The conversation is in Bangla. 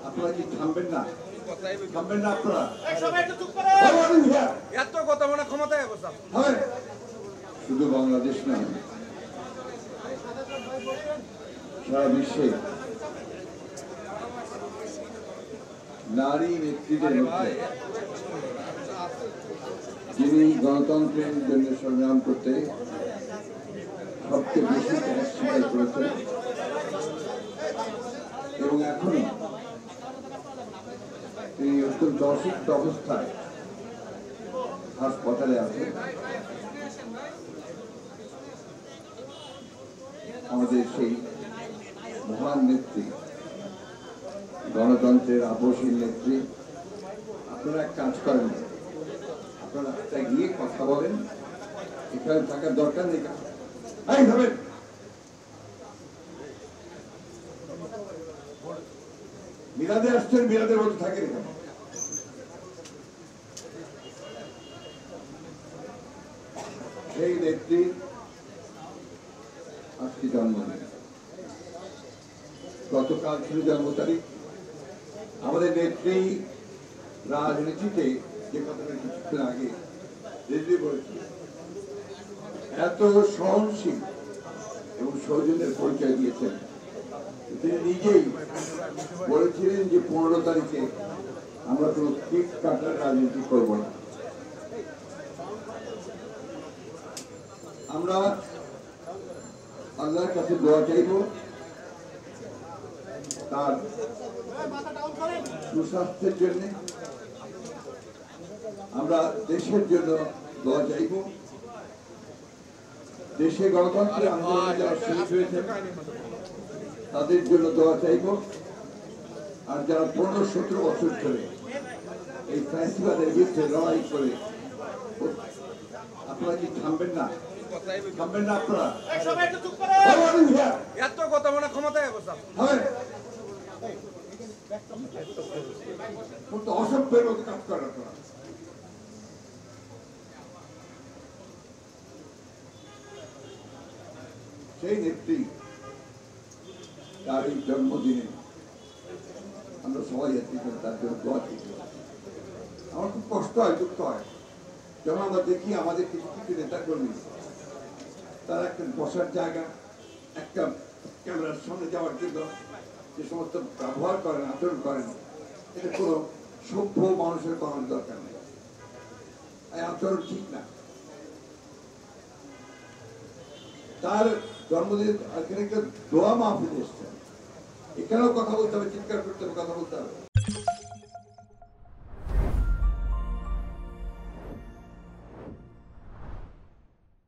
আপনারা কি থামবেন না? থামবেন না আপনারা? এত কথা মনে ক্ষমতায় বসা শুধু বাংলাদেশ না, সারা বিশ্বে নারী নেতৃত্বের মধ্যে যিনি গণতন্ত্রের জন্য সংগ্রাম করতে সবচেয়ে বেশি ত্যাগ স্বীকার করেছেন এবং এখনো তিনি অত্যন্ত অসুস্থ অবস্থায় হাসপাতালে আছেন, আমাদের সেই মহান নেত্রী, গণতন্ত্রের আপসীন নেত্রী। আপনারা এক কাজ করেন, আপনারা গিয়ে কথা বলেন, এখানে থাকার দরকার নেই। মিলাদে আসছেন, মিলাদের মধ্যে থাকেন এখানে। সেই নেত্রী আজকে জন্মদিন, গতকাল ছিল জন্ম তারিখ। আমাদের নেত্রী রাজনীতিতে যে কথাটা কিছুক্ষণ আগে রেডিও করেছিল, এত সহনশীল এবং সৌজন্যের পরিচয় দিয়েছেন। তিনি নিজেই বলেছিলেন যে 15 তারিখে আমরা কোনো কেক কাটার রাজনীতি করব না। আমরা আল্লাহর কাছে দোয়া চাইব তার সুস্বাস্থ্যের জন্য, আমরা দেশের জন্য দোয়া চাইব, দেশে গণতন্ত্রের আন্দোলনে যারা শহীদ হয়েছেন তাদের জন্য দোয়া চাইব, আর যারা 15-17 বছর ধরে এই ফ্যাসিবাদের বিরুদ্ধে লড়াই করে, আপনারা কি থামবেন না? থামবেন না আপনারা? এত কথা মনে ক্ষমতায় বসা অসভ্যের মতো কাজ করেন আপনারা। সেই নেত্রী তার এই জন্মদিনে আমরা সবাই তার জন্য দোয়া করি। আমার খুব কষ্ট হয়, দুঃখ হয় যখন আমরা দেখি আমাদের কিছু কিছু নেতা কর্মী তারা একটা বসার জায়গা, একটা ক্যামেরার সামনে যাওয়ার জন্য যে সমস্ত ব্যবহার করেন, আচরণ করেন, এটা কোনো সভ্য মানুষের করার দরকার নেই। এই আচরণ ঠিক না। তার জন্মদিন এখানে একটা দোয়া মাহফিল এসছেন, এখানেও কথা বলতে হবে, চিৎকার করতে হবে, কথা বলতে হবে।